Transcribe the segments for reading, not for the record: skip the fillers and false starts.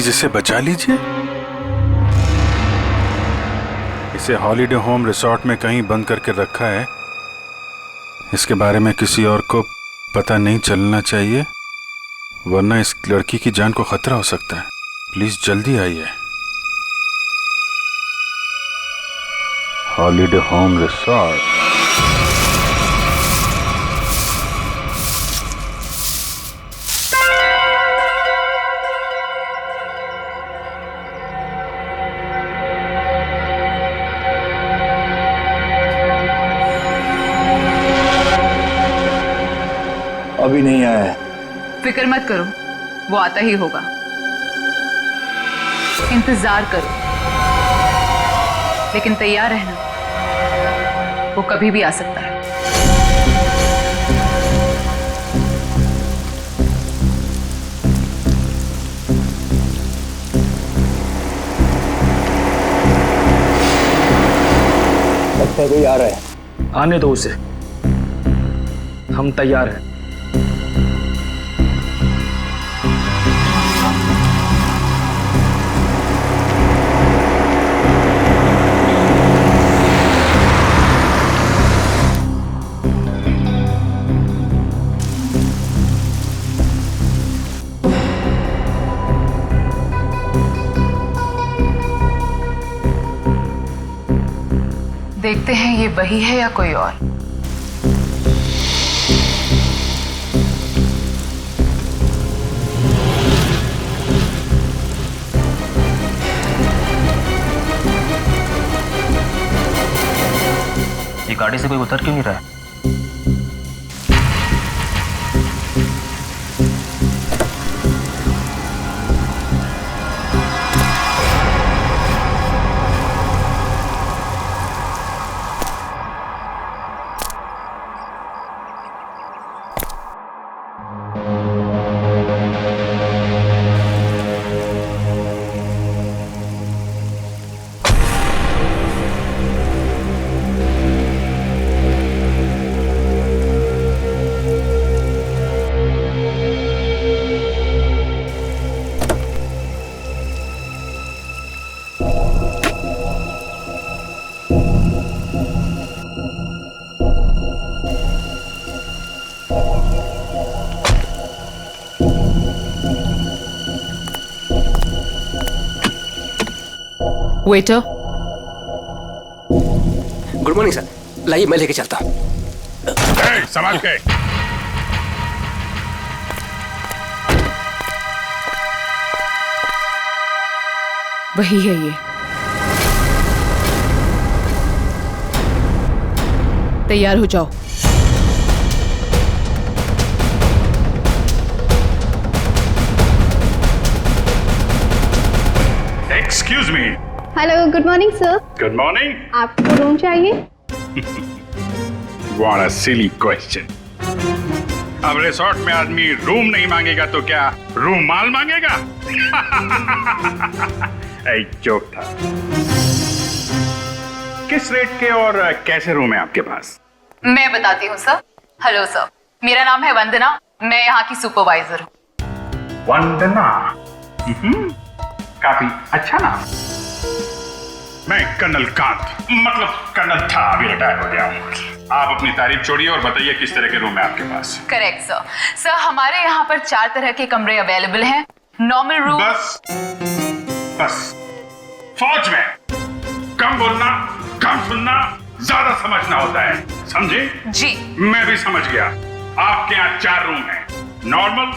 Please इसे बचा लीजिए। इसे हॉलिडे होम रिसोर्ट में कहीं बंद करके रखा है। इसके बारे में किसी और को पता नहीं चलना चाहिए, वरना इस लड़की की जान को खतरा हो सकता है। प्लीज जल्दी आइए। Holiday home resort. अभी नहीं आया है। फिक्र मत करो, वो आता ही होगा। इंतजार करो, लेकिन तैयार रहना, वो कभी भी आ सकता है। लगता है कोई आ रहा है। आने दो उसे, हम तैयार हैं। देखते हैं ये वही है या कोई और। ये गाड़ी से कोई उतर क्यों नहीं रहा है? वेटर। गुड मॉर्निंग सर, लाइए मैं लेके चलता हूँ। संभाल के। वही है ये। तैयार हो जाओ। Excuse me. Hello, good morning sir. Good morning. आपको रूम चाहिए? What a silly question. अब रिसोर्ट में आदमी रूम नहीं मांगेगा तो क्या रूम माल मांगेगा? एक जोक था। किस रेट के और कैसे रूम है आपके पास? मैं बताती हूँ सर। हेलो सर, मेरा नाम है वंदना, मैं यहाँ की सुपरवाइजर हूँ। वंदना। काफी अच्छा नाम। मैं कर्नल कांत, मतलब कर्नल था, अभी रिटायर हो गया हूँ। आप अपनी तारीफ छोड़िए और बताइए किस तरह के रूम है आपके पास? Correct sir. सर हमारे यहाँ पर 4 तरह के कमरे अवेलेबल हैं। Normal room. बस फौज में कम बोलना, कम सुनना, ज्यादा समझना होता है, समझे? जी। मैं भी समझ गया। आपके यहाँ 4 रूम हैं, normal,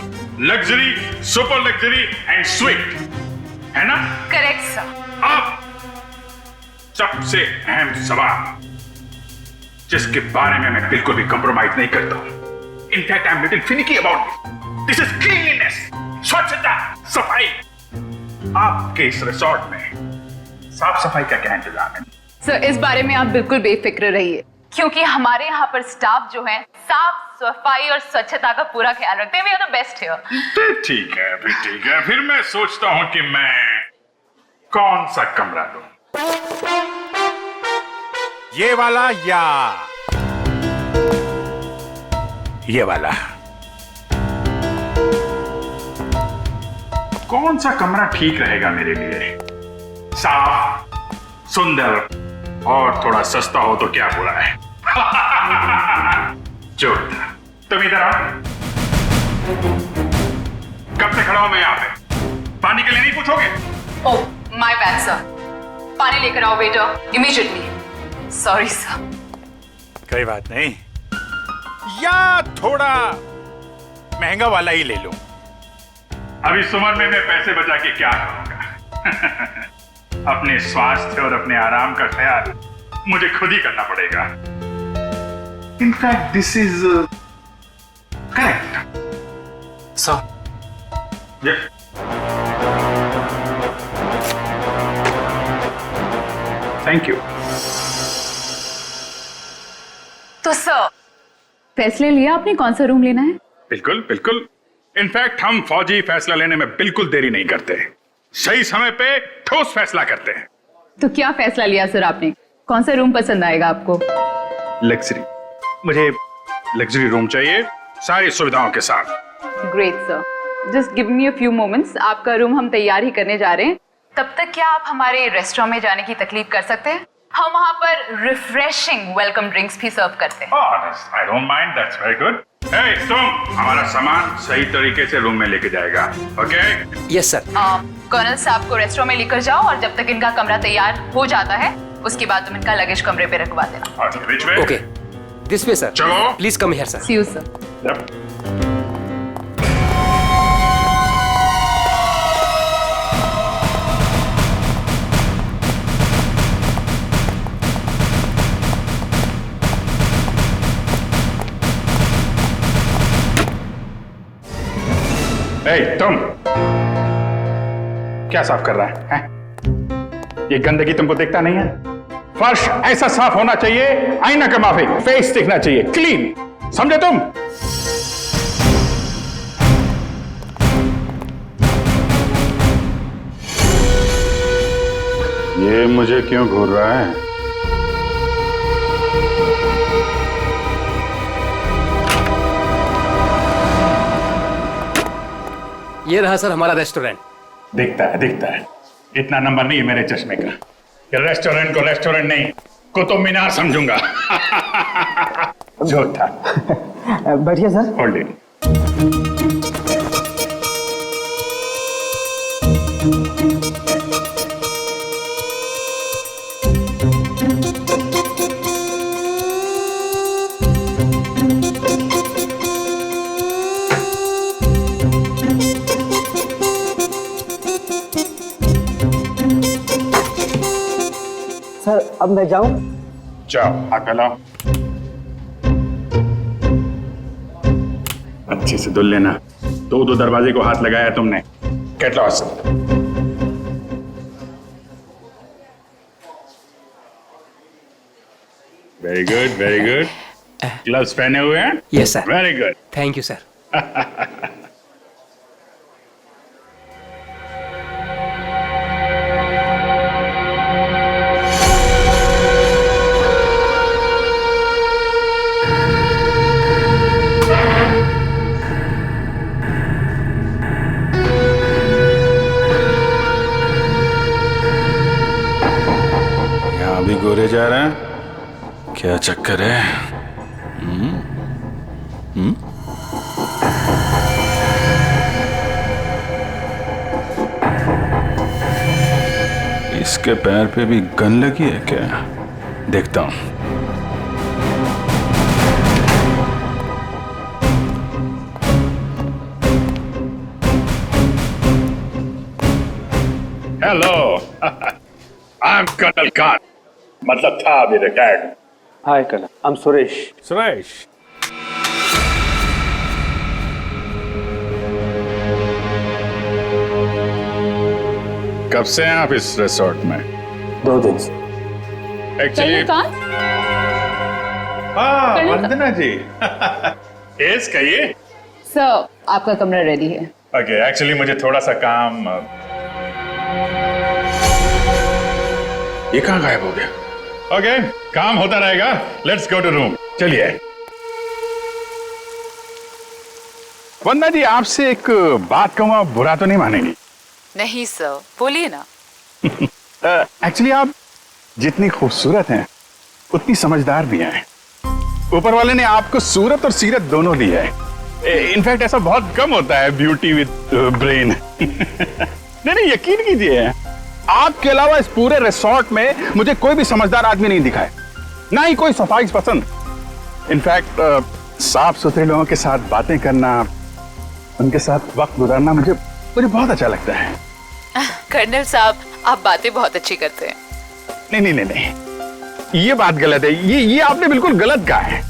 luxury, super luxury and sweet, है ना? Correct sir. अब सबसे अहम सवाल, जिसके बारे में मैं बिल्कुल भी कंप्रोमाइज नहीं करता हूं। In fact I am little finicky about this is cleanliness, स्वच्छता, सफाई। आपके इस रिसोर्ट में साफ सफाई का क्या इंतजाम है? सर इस बारे में आप बिल्कुल बेफिक्र रहिए, क्योंकि हमारे यहाँ पर स्टाफ जो है साफ सफाई और स्वच्छता का पूरा ख्याल रखते हैं। We are the best here. ठीक है, ठीक है। फिर मैं सोचता हूं कि मैं कौन सा कमरा लूं, ये वाला या ये वाला? कौन सा कमरा ठीक रहेगा मेरे लिए? साफ, सुंदर और थोड़ा सस्ता हो तो क्या बुरा है? जोरदार। तुम इधर आओ। कब से खड़ा हूं मैं यहाँ पे? पानी के लिए नहीं पूछोगे? ओह माय बैड सर, पानी लेकर आओ वेटर इमीडिएटली। Sorry sir. कोई बात नहीं, या थोड़ा महंगा वाला ही ले लो। अभी इस उम्र में मैं पैसे बचा के क्या करूंगा? अपने स्वास्थ्य और अपने आराम का ख्याल मुझे खुद ही करना पड़ेगा। In fact this is correct. Sir thank you. तो सर फैसले लिया आपने कौन सा रूम लेना है? बिल्कुल बिल्कुल। इनफैक्ट हम फौजी फैसला लेने में बिल्कुल देरी नहीं करते, सही समय पे ठोस फैसला करते हैं। तो क्या फैसला लिया सर आपने? कौन सा रूम पसंद आएगा आपको? लग्जरी, मुझे लग्जरी रूम चाहिए, सारी सुविधाओं के साथ। Great sir, just give me a few moments. आपका रूम हम तैयार ही करने जा रहे हैं। तब तक क्या आप हमारे रेस्टोरेंट में जाने की तकलीफ कर सकते हैं? हम वहाँ पर रिफ्रेशिंग वेलकम ड्रिंक्स भी सर्व करते हैं। I don't mind, that's very good. तुम हमारा सामान सही तरीके से रूम में लेके जाएगा, ओके? Yes sir. कर्नल साहब को रेस्टोरेंट में लेकर जाओ और जब तक इनका कमरा तैयार हो जाता है उसके बाद तुम इनका लगेज कमरे पे रखवा देना। Which way? Okay, this way sir. चलो। Please come here sir. See you sir. Yep. तुम क्या साफ कर रहा है? ये गंदगी तुमको दिखता नहीं है? फर्श ऐसा साफ होना चाहिए, आईना का माफिक, फेस दिखना चाहिए क्लीन, समझे तुम? ये मुझे क्यों घूर रहा है? ये रहा सर हमारा रेस्टोरेंट। दिखता है। इतना नंबर नहीं है मेरे चश्मे का। ये रेस्टोरेंट को रेस्टोरेंट नहीं, कुतुब मीनार समझूंगा। जो था। बैठिए सर। Hold it. सर अब मैं जाऊं? जाओ, आकर लाओ। अच्छे से धुल लेना। दो दरवाजे को हाथ लगाया तुमने। Get lost. Very good. Gloves पहने हुए हैं? Yes sir. Very good. Thank you sir. अभी गोरे जा रहे हैं, क्या चक्कर है? इसके पैर पे भी गन लगी है क्या? देखता हूं। Hello, I am colonel Khan, मतलब था अभी retired. Hi colonel, I am Suresh. कब से हैं आप इस रिसोर्ट में? 2 दिन से। एक्चुअली वंदना जी। यस कहिए। सर आपका कमरा रेडी है। ओके, एक्चुअली मुझे थोड़ा सा काम। ये कहाँ गायब हो गया? ओके, काम होता रहेगा। Let's go to room. चलिए। वंदना जी, आपसे एक बात कहूँ, आप बुरा तो नहीं मानेंगी? नहीं सर, बोलिए ना। एक्चुअली आप जितनी खूबसूरत हैं उतनी समझदार भी हैं। ऊपर वाले ने आपको सूरत और सीरत दोनों दी है। इनफैक्ट ऐसा बहुत कम होता है ब्यूटी विद ब्रेन। नहीं, यकीन कीजिए, आपके अलावा इस पूरे रिसोर्ट में मुझे कोई भी समझदार आदमी नहीं दिखा है, ना ही कोई सफाई पसंद। इनफैक्ट साफ सुथरे लोगों के साथ बातें करना, उनके साथ वक्त गुजारना मुझे बहुत अच्छा लगता है। कर्नल साहब, आप बातें बहुत अच्छी करते हैं। नहीं, ये बात गलत है। ये आपने बिल्कुल गलत कहा है।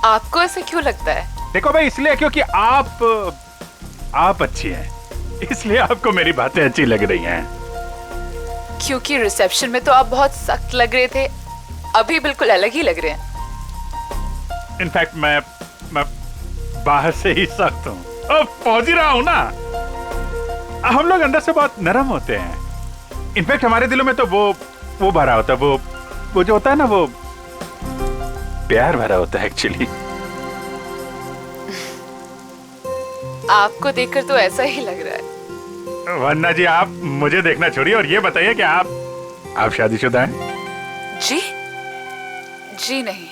आपको ऐसे क्यों लगता है? देखो भाई, इसलिए क्योंकि आप अच्छी हैं, इसलिए आपको मेरी बातें अच्छी लग रही हैं। क्योंकि रिसेप्शन में तो आप बहुत सख्त लग रहे थे, अभी बिल्कुल अलग ही लग रहे हैं। इनफैक्ट मैं बाहर से ही सख्त हूँ और फौजी रहा हूं ना। हम लोग अंदर से बहुत नरम होते हैं। इनफैक्ट हमारे दिलों में तो वो भरा होता है, वो जो होता है ना, वो प्यार भरा होता है एक्चुअली। आपको देखकर तो ऐसा ही लग रहा है। वन्ना जी, आप मुझे देखना छोड़िए और ये बताइए कि आप शादीशुदा हैं? जी नहीं।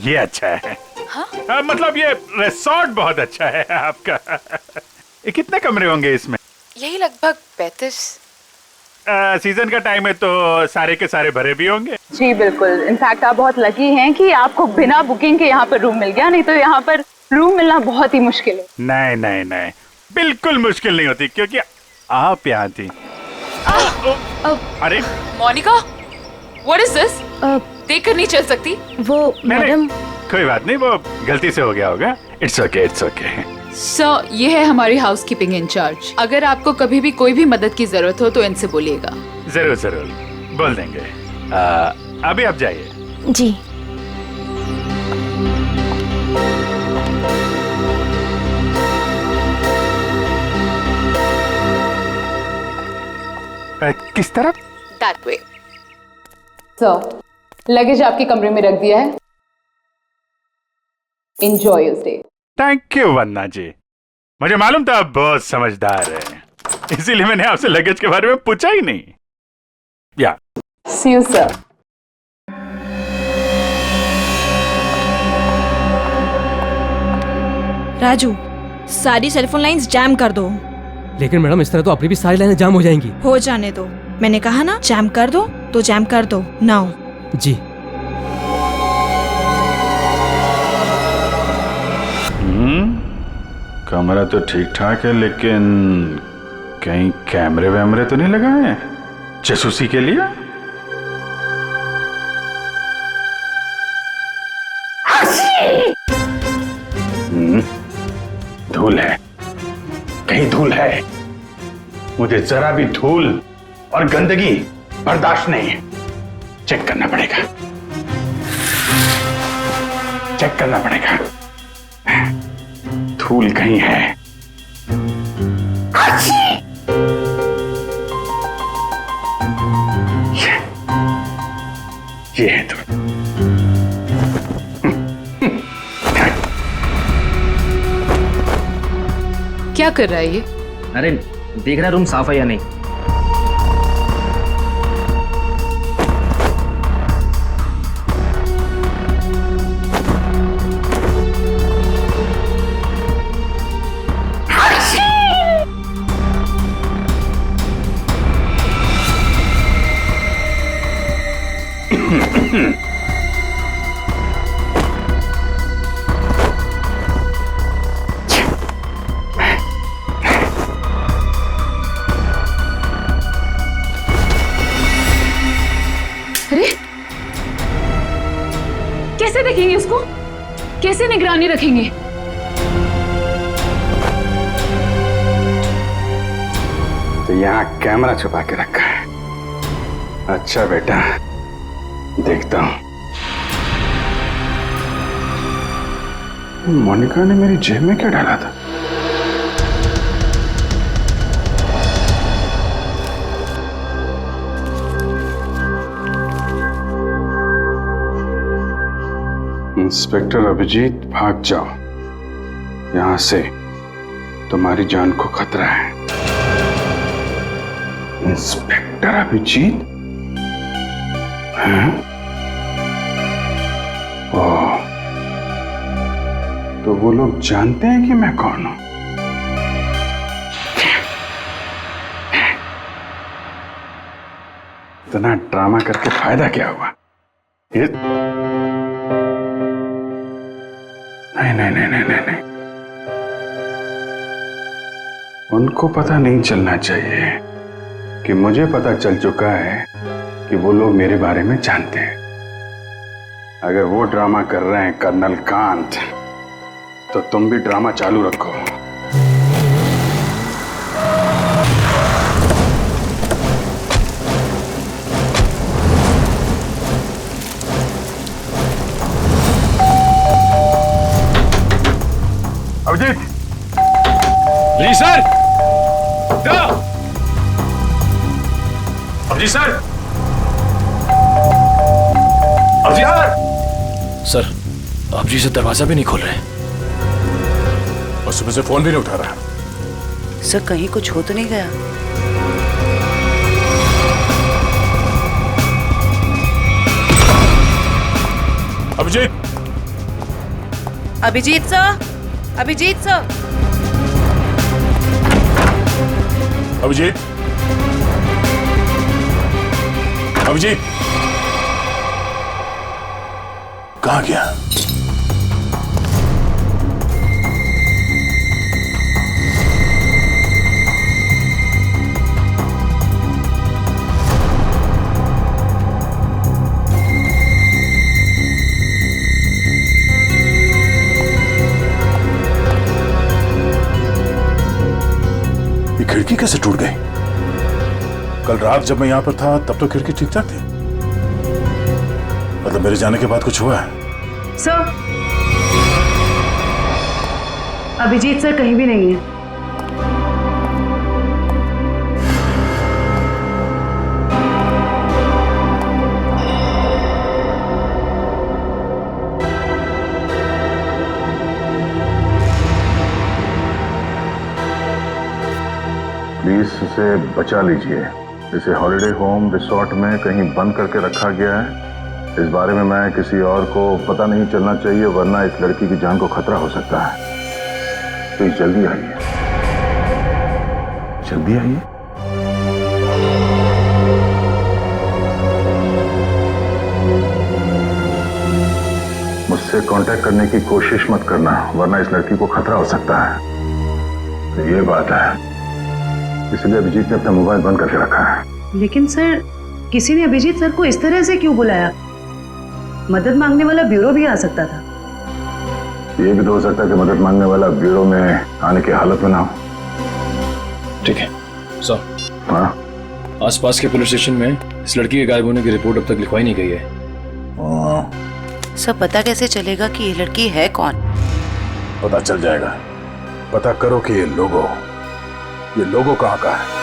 ये अच्छा है। हाँ? मतलब ये रिसोर्ट बहुत अच्छा है आपका। ये कितने कमरे होंगे इसमें? यही लगभग 35। सीजन का टाइम है तो सारे के सारे भरे भी होंगे। जी बिल्कुल। इनफैक्ट आप बहुत लकी हैं कि आपको बिना बुकिंग के यहाँ पर रूम मिल गया, नहीं तो यहाँ पर रूम मिलना बहुत ही मुश्किल है। नहीं, बिल्कुल मुश्किल नहीं होती, क्योंकि आप यहाँ थी। अरे मोनिका, व्हाट इज दिस? देखकर नहीं चल सकती? वो मैडम। कोई बात नहीं, वो गलती से हो गया होगा। It's okay. सर, ये है हमारी हाउसकीपिंग इंचार्ज। अगर आपको कभी भी कोई भी मदद की जरूरत हो तो इनसे बोलिएगा। जरूर बोल देंगे। अभी आप जाइए। जी। किस तरफ? That way. सर, लगेज आपके कमरे में रख दिया है। Enjoy your stay. Thank you Vanna ji, मुझे मालूम था आप बहुत समझदार हैं, इसीलिए मैंने आपसे लगेज के बारे में पूछा ही नहीं। या सी यू सर। राजू, सारी सेलफोन लाइंस जैम कर दो। लेकिन मैडम, इस तरह तो अपनी भी सारी लाइनें जाम हो जाएंगी। हो जाने दो, मैंने कहा ना जैम कर दो तो जैम कर दो। नाउ। जी। कमरा तो ठीक ठाक है, लेकिन कहीं कैमरे वैमरे तो नहीं लगाए हैं जासूसी के लिए? धूल है, कहीं धूल है। मुझे जरा भी धूल और गंदगी बर्दाश्त नहीं है। चेक करना पड़ेगा। धूल कहीं है। ये है धूल। क्या कर रहा है ये? अरे देख रहा रूम साफ है या नहीं। अरे, कैसे देखेंगे उसको? कैसे निगरानी रखेंगे? तो यहाँ कैमरा छुपा के रखा है। अच्छा बेटा, देखता हूं। मोनिका ने मेरी जेब में क्या डाला था? इंस्पेक्टर अभिजीत, भाग जाओ यहां से, तुम्हारी जान को खतरा है। इंस्पेक्टर अभिजीत? हैं? ओह, तो वो लोग जानते हैं कि मैं कौन हूं? इतना ड्रामा करके फायदा क्या हुआ? ये नहीं नहीं नहीं नहीं नहीं नहीं, उनको पता नहीं चलना चाहिए कि मुझे पता चल चुका है कि वो लोग मेरे बारे में जानते हैं। अगर वो ड्रामा कर रहे हैं कर्नल कांत, तो तुम भी ड्रामा चालू रखो। अभिजीत! जी sir. Abhijit sir! Abhijit sir! Sir, Abhijit से दरवाजा भी नहीं खोल रहे और सुबह से फोन भी नहीं उठा रहा। सर, कहीं कुछ हो तो नहीं गया? अभिजीत! अभिजीत सर! अभिजीत सर! अभिजीत! अभिजीत! कहाँ गया? खिड़की कैसे टूट गई? कल रात जब मैं यहां पर था तब तो खिड़की ठीक ठाक थी। मतलब मेरे जाने के बाद कुछ हुआ है? सर, अभिजीत सर कहीं भी नहीं है। प्लीज इसे बचा लीजिए। इसे हॉलिडे होम रिसोर्ट में कहीं बंद करके रखा गया है। इस बारे में मैं किसी और को पता नहीं चलना चाहिए, वरना इस लड़की की जान को खतरा हो सकता है। तो जल्दी आइए, जल्दी आइए। मुझसे कांटेक्ट करने की कोशिश मत करना, वरना इस लड़की को खतरा हो सकता है। तो ये बात है, इसलिए अभिजीत ने अपना मोबाइल बंद करके रखा है। लेकिन सर, किसी ने अभिजीत सर को इस तरह से क्यों बुलाया? मदद मांगने वाला ब्यूरो भी आ सकता था। ये भी तो हो सकता है कि मदद मांगने वाला ब्यूरो में आने की हालत में ना हो। ठीक है सर। हाँ, आसपास के पुलिस स्टेशन में इस लड़की के गायब होने की रिपोर्ट अब तक लिखवाई नहीं गई है। सर, पता कैसे चलेगा कि ये लड़की है कौन? पता चल जाएगा। पता करो कि ये लोगो कहाँ का है।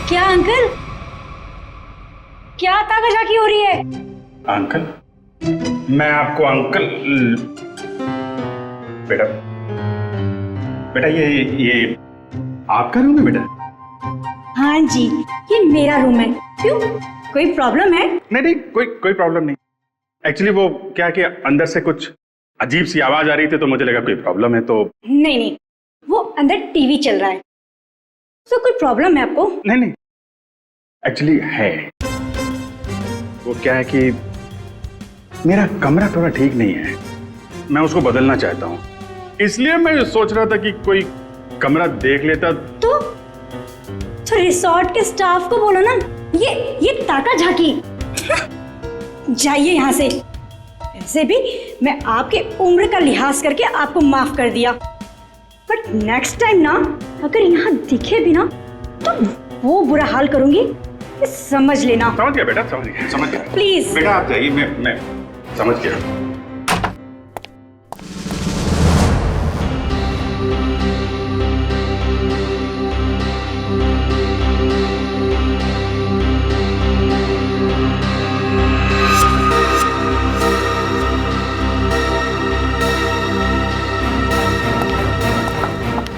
क्या अंकल, क्या ताकाझाकी हो रही है? अंकल? मैं आपको अंकल? बेटा बेटा, ये आपका रूम है बेटा? हाँ जी, ये मेरा रूम है। क्यों, कोई प्रॉब्लम है? नहीं, कोई प्रॉब्लम नहीं। एक्चुअली वो क्या है कि अंदर से कुछ अजीब सी आवाज आ रही थी, तो मुझे लगा कोई प्रॉब्लम है, तो नहीं, वो अंदर टीवी चल रहा है, तो कोई प्रॉब्लम है आपको? नहीं, एक्चुअली है। वो क्या है कि मेरा कमरा थोड़ा ठीक नहीं है, मैं उसको बदलना चाहता हूँ, इसलिए मैं सोच रहा था कि कोई कमरा देख लेता। तो रिसोर्ट के स्टाफ को बोलो ना, ये ताका झाकी जाइए यहाँ से। ऐसे भी मैं आपके उम्र का लिहाज करके आपको माफ कर दिया, बट नेक्स्ट टाइम ना अगर यहाँ दिखे भी ना तो वो बुरा हाल करूंगी, ये समझ लेना। समझ गया बेटा, समझ गया। प्लीज बेटा आप जाइए, मैं समझ गया।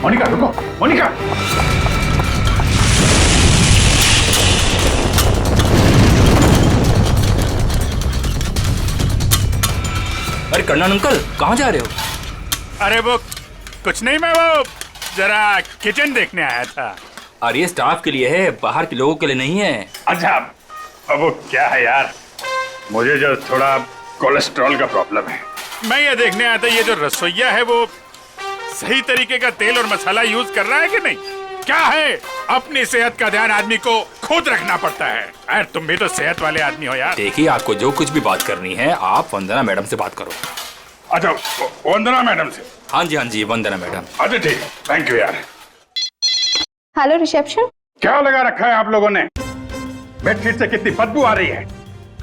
मोनिका रुको, मोनिका। अरे कर्नल अंकल, कहाँ जा रहे हो? अरे वो कुछ नहीं, मैं वो जरा किचन देखने आया था। अरे ये स्टाफ के लिए है, बाहर के लोगों के लिए नहीं है। अच्छा, अब वो क्या है यार, मुझे जो थोड़ा कोलेस्ट्रॉल का प्रॉब्लम है, मैं ये देखने आया था ये जो रसोइया है वो सही तरीके का तेल और मसाला यूज कर रहा है कि नहीं। क्या है, अपनी सेहत का ध्यान आदमी को खुद रखना पड़ता है। अरे तुम भी तो सेहत वाले आदमी हो यार। देखिए, आपको जो कुछ भी बात करनी है आप वंदना मैडम से बात करो। अच्छा, वंदना मैडम से? हाँ जी, वंदना मैडम। अच्छा ठीक है, थैंक यू यार। Hello reception. क्या लगा रखा है आप लोगों ने? बेडशीट से कितनी बदबू आ रही है,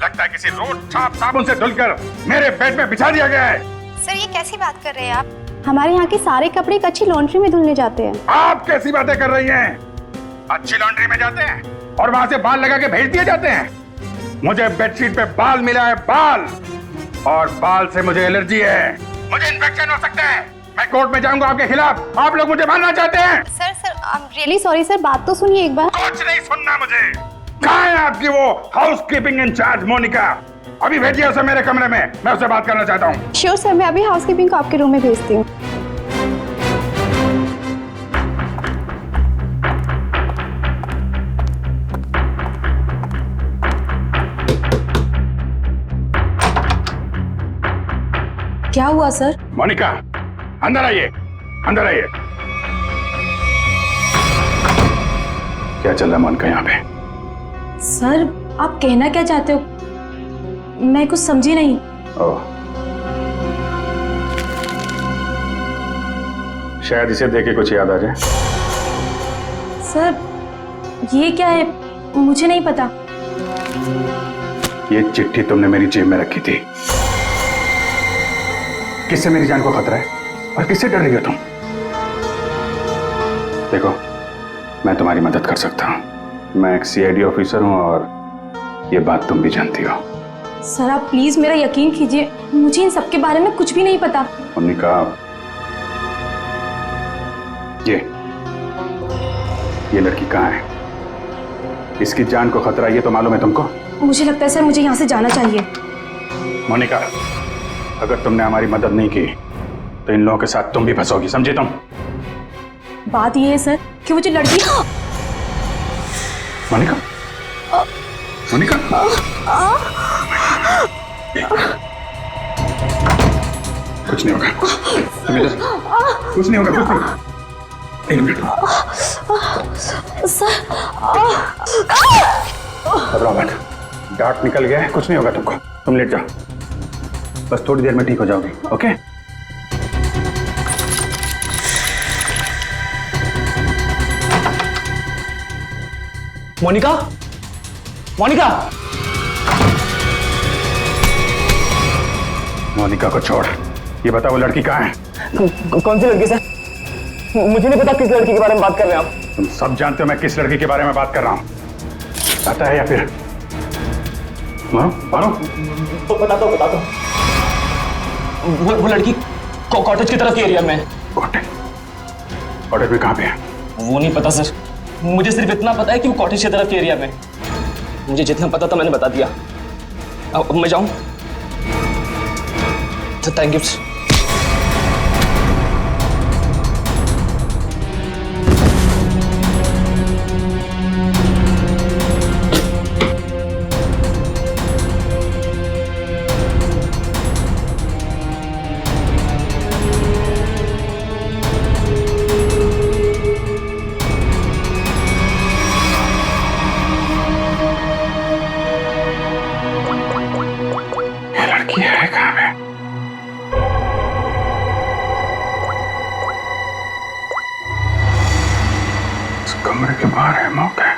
लगता है किसी रोज साबुन से धुलकर मेरे बेड में बिछा दिया गया है। सर ये कैसी बात कर रहे हैं आप? हमारे यहाँ के सारे कपड़े एक अच्छी लॉन्ड्री में धुलने जाते हैं। आप कैसी बातें कर रही हैं? अच्छी लॉन्ड्री में जाते हैं और वहाँ से बाल लगा के भेज दिए जाते हैं। मुझे बेडशीट पे बाल मिला है, बाल, और बाल से मुझे एलर्जी है, मुझे इन्फेक्शन हो सकता है। मैं कोर्ट में जाऊंगा आपके खिलाफ। आप लोग मुझे मारना चाहते हैं? Sir I am really sorry sir, बात तो सुनिए एक बार। कुछ नहीं सुनना मुझे। कहाँ है आपकी वो हाउसकीपिंग इंचार्ज मोनिका? अभी भेजिए उसे मेरे कमरे में, मैं उससे बात करना चाहता हूँ। श्योर सर, मैं अभी हाउसकीपिंग को आपके रूम में भेजती हूँ। क्या हुआ सर? मोनिका अंदर आइए, अंदर आइए। क्या चल रहा है मोनिका यहाँ पे? सर आप कहना क्या चाहते हो, मैं कुछ समझी नहीं। ओह, शायद इसे देख के कुछ याद आ जाए। सर ये क्या है, मुझे नहीं पता। ये चिट्ठी तुमने मेरी जेब में रखी थी। किससे मेरी जान को खतरा है और किससे डर रही हो तुम? देखो, मैं तुम्हारी मदद कर सकता हूं। मैं एक सीआईडी ऑफिसर हूं और ये बात तुम भी जानती हो। सर आप प्लीज मेरा यकीन कीजिए, मुझे इन सब के बारे में कुछ भी नहीं पता। मोनिका, ये लड़की कहाँ है? इसकी जान को खतरा ये तो मालूम है तुमको? मुझे लगता है सर मुझे यहाँ से जाना चाहिए। मोनिका, अगर तुमने हमारी मदद नहीं की तो इन लोगों के साथ तुम भी फंसोगी, समझे तुम? बात ये है सर कि वो जो लड़की। मोनिका, मोनिका, कुछ नहीं होगा, कुछ नहीं होगा, कुछ नहीं। एक मिनट, घबराओ मत, डार्ट निकल गया है, कुछ नहीं होगा तुमको। तुम लेट जाओ, बस थोड़ी देर में ठीक हो जाओगी। ओके? मोनिका, मोनिका, मोनिका को छोड़, ये बता वो लड़की कहाँ है? कौन सी लड़की सर? मुझे नहीं पता किस लड़की के बारे में बात कर रहे हैं आप। तुम सब जानते हो मैं किस लड़की के बारे में बात कर रहा हूँ। पता है या फिर मारो? तो बता दो। वो लड़की कॉटेज की तरफ के एरिया में। कॉटेज में कहाँ पे है? वो नहीं पता सर, मुझे सिर्फ इतना पता है कि वो कॉटेज की तरफ के एरिया में। मुझे जितना पता था मैंने बता दिया। अब मैं जाऊं? Thank you. ये लड़की है कहाँ पे? इस कमरे के बाहर है मौका।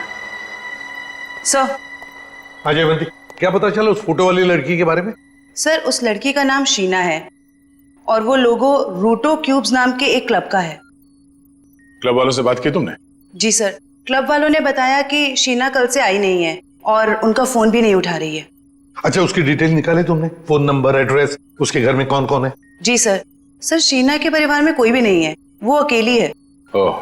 सर। हाँ जयवंती, क्या पता चला उस फोटो वाली लड़की के बारे में? सर, उस लड़की का नाम शीना है और वो लोगो रूटो क्यूब्स नाम के एक क्लब का है। क्लब वालों से बात की तुमने? जी सर, क्लब वालों ने बताया कि शीना कल से आई नहीं है और उनका फोन भी नहीं उठा रही है। अच्छा, उसकी डिटेल निकाले तुमने? फोन नंबर, एड्रेस, उसके घर में कौन कौन है? जी सर। सर, शीना के परिवार में कोई भी नहीं है, वो अकेली है। ओह,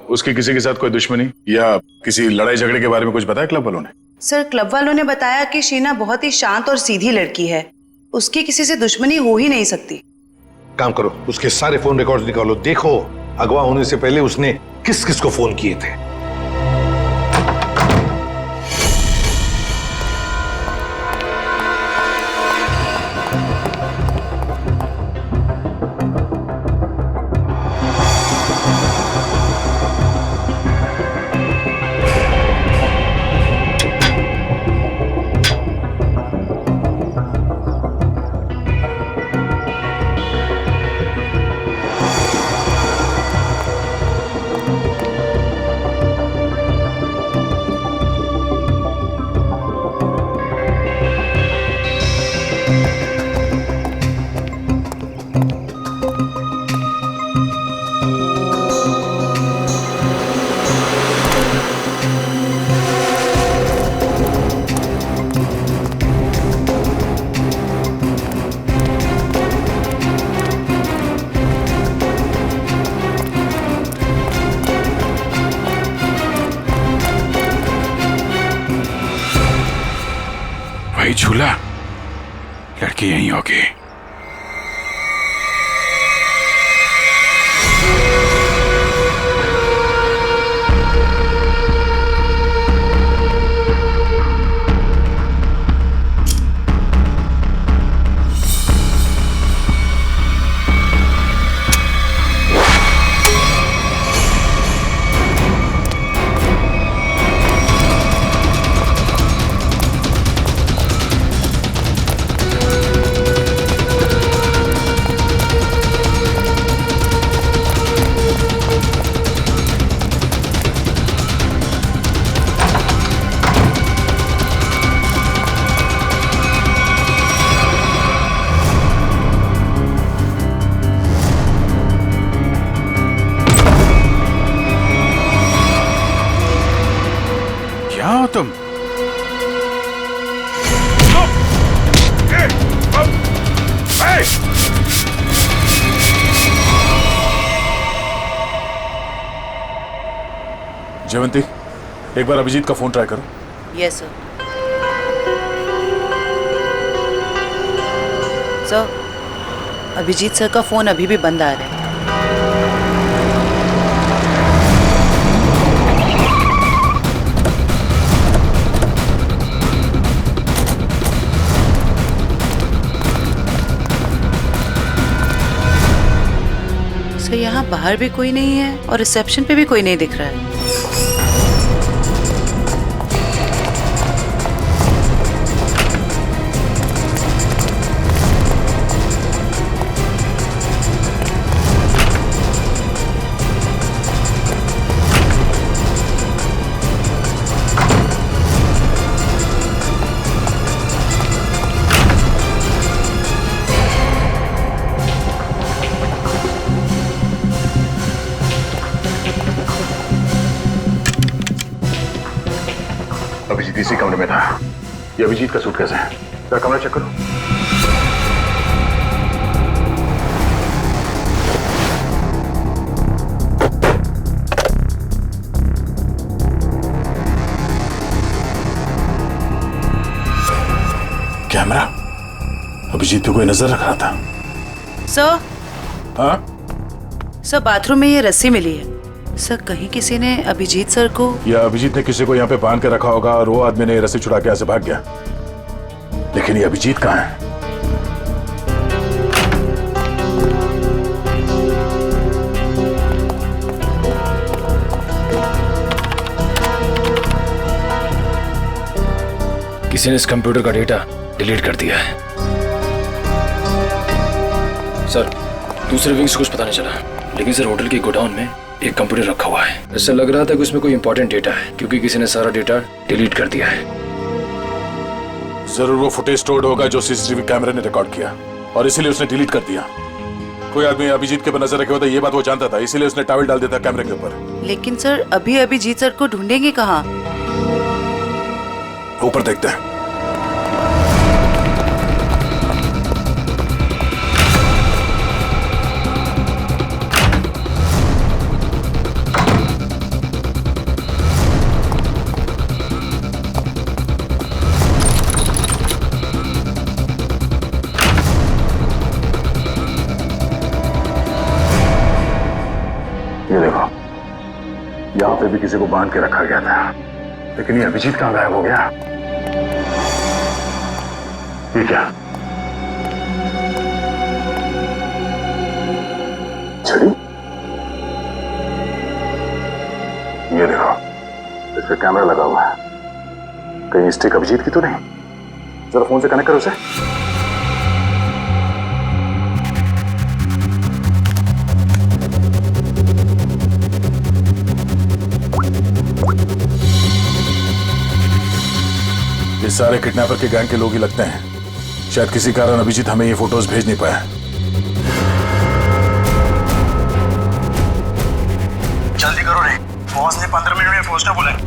उसकी किसी के साथ कोई दुश्मनी या किसी लड़ाई झगड़े के बारे में कुछ बताया क्लब वालों ने? सर, क्लब वालों ने बताया कि शीना बहुत ही शांत और सीधी लड़की है, उसकी किसी से दुश्मनी हो ही नहीं सकती। काम करो, उसके सारे फोन रिकॉर्ड्स निकालो, देखो अगवा होने से पहले उसने किस किस को फोन किए थे। वही झूला, लड़की यहीं होगी। क्या हो तुम? जयवंती, एक बार अभिजीत का फोन ट्राई करो। Yes sir. Sir, Abhijit sir का फोन अभी भी बंद आ रहा है। सर, यहाँ बाहर भी कोई नहीं है और रिसेप्शन पे भी कोई नहीं दिख रहा है। अभिजीत इसी कमरे में था। ये अभिजीत का सूटकेस है। क्या कमरा चेक करो। अभिजीत पे कोई नजर रख रहा था? सर, हाँ? सर बाथरूम में ये रस्सी मिली है। सर कहीं किसी ने अभिजीत सर को, या अभिजीत ने किसी को यहाँ पे बांध के रखा होगा और वो आदमी ने रस्सी छुड़ा के यहाँ से भाग गया। लेकिन ये अभिजीत कहाँ है? किसी ने इस कंप्यूटर का डेटा डिलीट कर दिया है। सर, दूसरे विंग से कुछ पता नहीं चला, लेकिन सर होटल के गोडाउन में एक कंप्यूटर रखा हुआ है। ऐसा लग रहा था कि उसमें कोई इंपॉर्टेंट डेटा है, क्योंकि किसी ने सारा डेटा डिलीट कर दिया है। जरूर वो फुटेज स्टोर्ड होगा जो सीसीटीवी कैमरे ने रिकॉर्ड किया, और इसीलिए उसने डिलीट कर दिया। कोई आदमी अभिजीत के ऊपर नजर रखे होता, ये बात वो जानता था, इसीलिए उसने टॉवल डाल दिया था कैमरे के ऊपर। लेकिन सर अभी अभिजीत सर को ढूंढेंगे कहाँ? ऊपर देखते हैं। ये देखो, यहाँ पे भी किसी को बांध के रखा गया था, लेकिन ये अभिजीत कहाँ गायब हो गया? ये क्या? छड़ी? ये देखो, इस पे कैमरा लगा हुआ है। कहीं स्टिक अभिजीत की तो नहीं? जरा फोन से कनेक्ट करो उसे। ये सारे किडनैपर के गैंग के लोग ही लगते हैं। शायद किसी कारण अभिजीत हमें ये फोटोज भेज नहीं पाया। जल्दी करो रे, बॉस ने 15 मिनट में पहुंचना बोला है।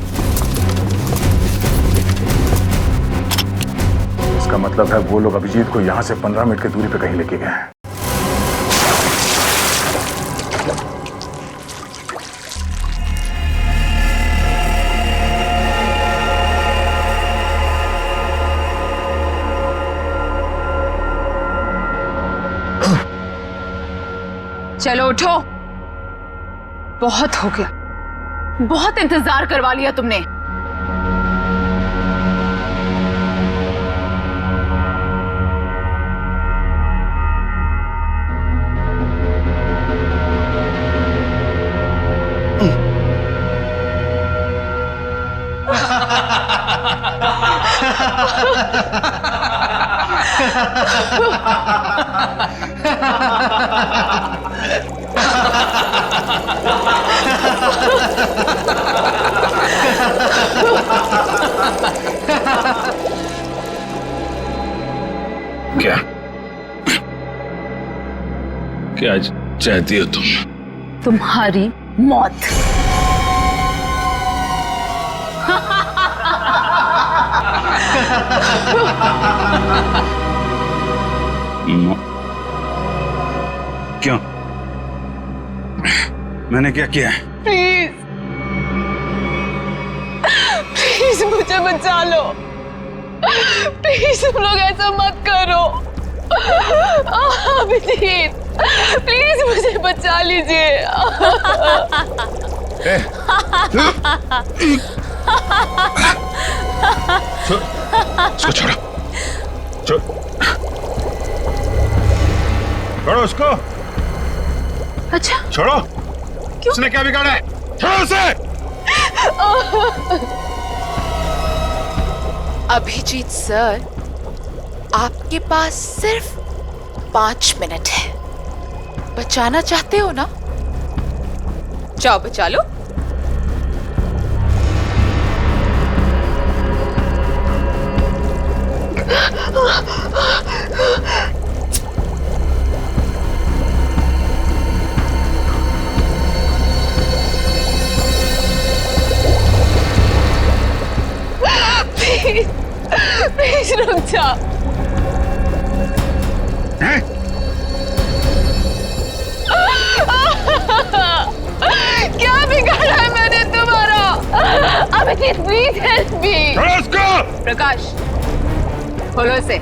इसका मतलब है वो लोग अभिजीत को यहाँ से 15 मिनट की दूरी पे कहीं लेके गए हैं। चलो उठो, बहुत हो गया, बहुत इंतजार करवा लिया तुमने। क्या क्या चाहती हो तुम? तुम्हारी मौत। क्यों? मैंने क्या किया है? प्लीज प्लीज मुझे बचा लो, प्लीज तुम लोग ऐसा मत करो। अभिजीत प्लीज मुझे बचा लीजिए। इसको छोड़ो, छोड़ो उसको। अच्छा छोड़ो। क्यों? उसने क्या बिगाड़ा है? छोड़ो उसे। अभिजीत सर, आपके पास सिर्फ 5 मिनट है। बचाना चाहते हो ना? जाओ बचा लो। प्लीज रुक जा। क्या बिगाड़ा है मैंने तुम्हारा? Abhijit please help me. छोड़ो उसको। प्रकाश खोलो इसे।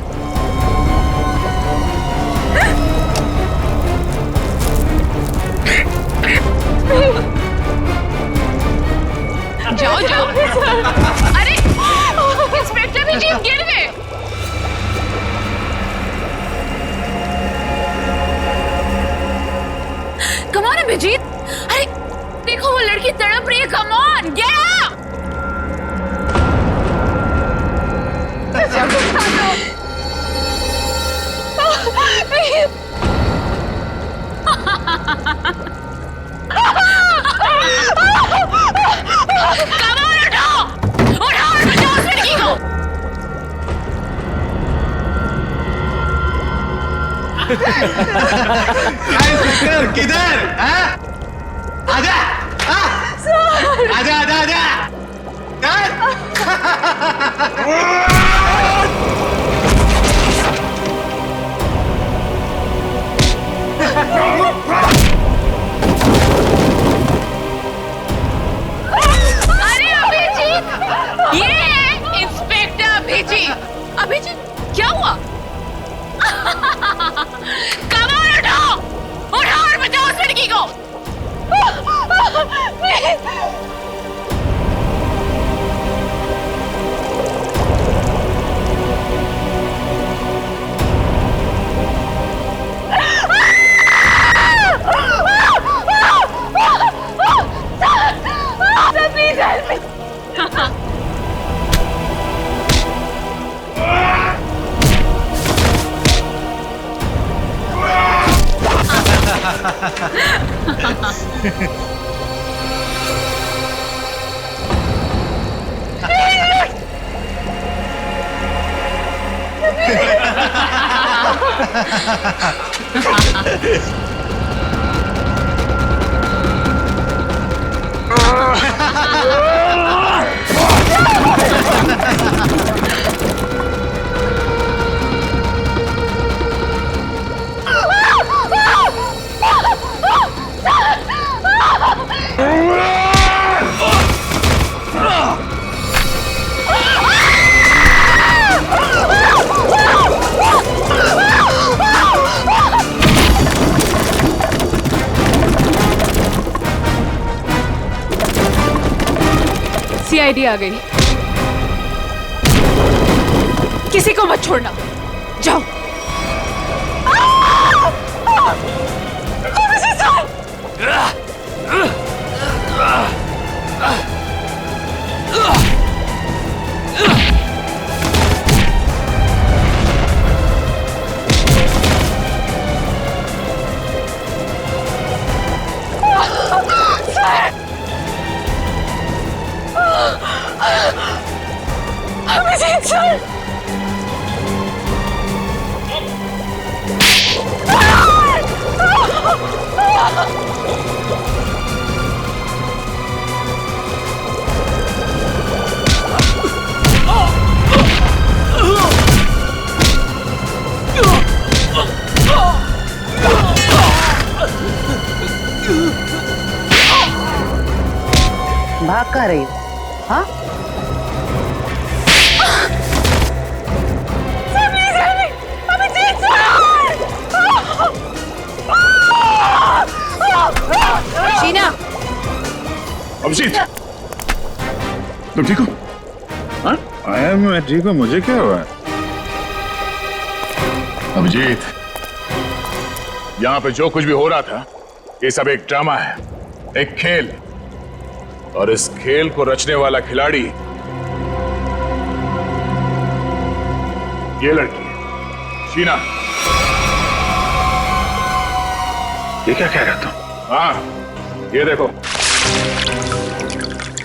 अभिजीत, अरे देखो वो लड़की तड़प रही है, कम ऑन गेट अप। किधर? आजा, आजा, आजा, आजा। अरे अभिजीत, ये इंस्पेक्टर अभिजीत। अभिजीत क्या हुआ? कमाल उठाओ, उठाओ और बचाओ उस लड़की को। Please help me. सीआईडी आ गई, किसी को मत छोड़ना, जाओ। अभिजीत सर, भाग कहाँ रही हो? हाँ? शीना, अभिजीत, तुम ठीक हो? हाँ? आया मैं ठीक हूँ, मुझे क्या हुआ? अभिजीत, यहाँ पे जो कुछ भी हो रहा था, ये सब एक ड्रामा है, एक खेल, और इस खेल को रचने वाला खिलाड़ी ये लड़की है, शीना। ये क्या कह रहा तुम? हाँ, ये देखो,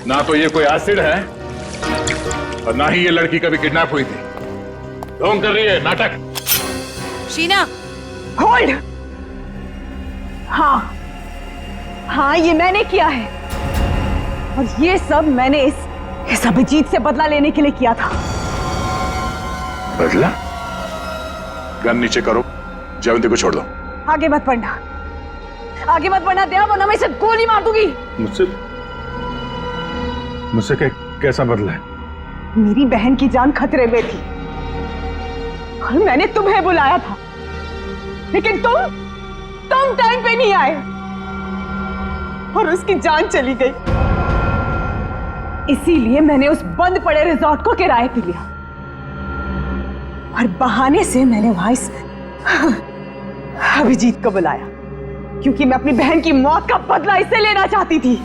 ना तो ये कोई एसिड है और ना ही ये लड़की कभी किडनैप हुई थी। ढोंग कर रही है, नाटक। शीना, होल्ड। हाँ हाँ, ये मैंने किया है, और ये सब मैंने इस अभिजीत से बदला लेने के लिए किया था। बदला? गन नीचे करो, जयवंती को छोड़ दो। आगे मत बढ़ना, आगे मत बढ़ना दया, वरना मैं इसे गोली मार दूंगी। मुझसे कैसा बदला है? मेरी बहन की जान खतरे में थी और मैंने तुम्हें बुलाया था, लेकिन तुम टाइम पे नहीं आए और उसकी जान चली गई। इसीलिए मैंने उस बंद पड़े रिजॉर्ट को किराए पे लिया और बहाने से मैंने वहां इस अभिजीत को बुलाया क्योंकि मैं अपनी बहन की मौत का बदला इससे लेना चाहती थी।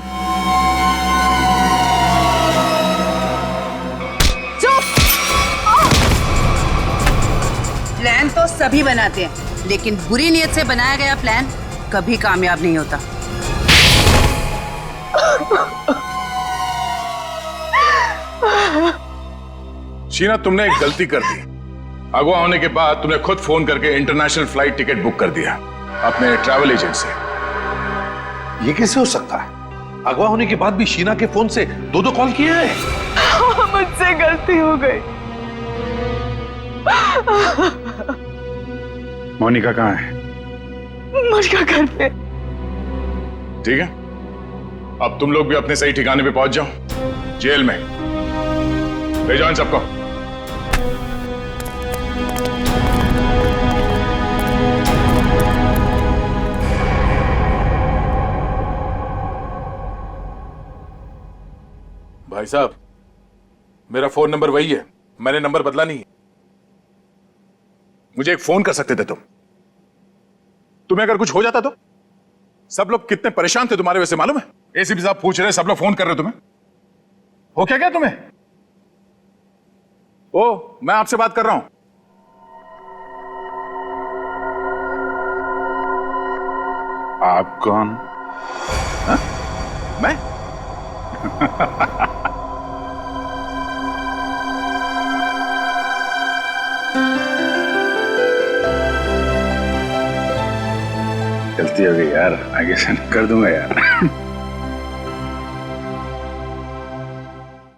प्लान तो सभी बनाते हैं, लेकिन बुरी नीयत से बनाया गया प्लान कभी कामयाब नहीं होता। शीना, तुमने एक गलती कर दी। अगवा होने के बाद तुमने खुद फोन करके इंटरनेशनल फ्लाइट टिकट बुक कर दिया अपने ट्रैवल एजेंट से। ये कैसे हो सकता है? अगवा होने के बाद भी शीना के फोन से दो कॉल किए हैं। मुझसे गलती हो गई। मोनिका कहाँ है? मोनिका घर पे। ठीक है, अब तुम लोग भी अपने सही ठिकाने पे पहुंच जाओ। जेल में ले जाओ इन सबको। भाई साहब, मेरा फोन नंबर वही है, मैंने नंबर बदला नहीं है। मुझे एक फोन कर सकते थे तुम। तुम्हें अगर कुछ हो जाता तो? सब लोग कितने परेशान थे तुम्हारे वजह से, मालूम है? एसीपी साहब पूछ रहे हैं, सब लोग फोन कर रहे हो तुम्हें। हो क्या तुम्हें? ओ, मैं आपसे बात कर रहा हूं। आप कौन? हा? मैं? गलती हो गई यार, आगे से कर दूंगा यार।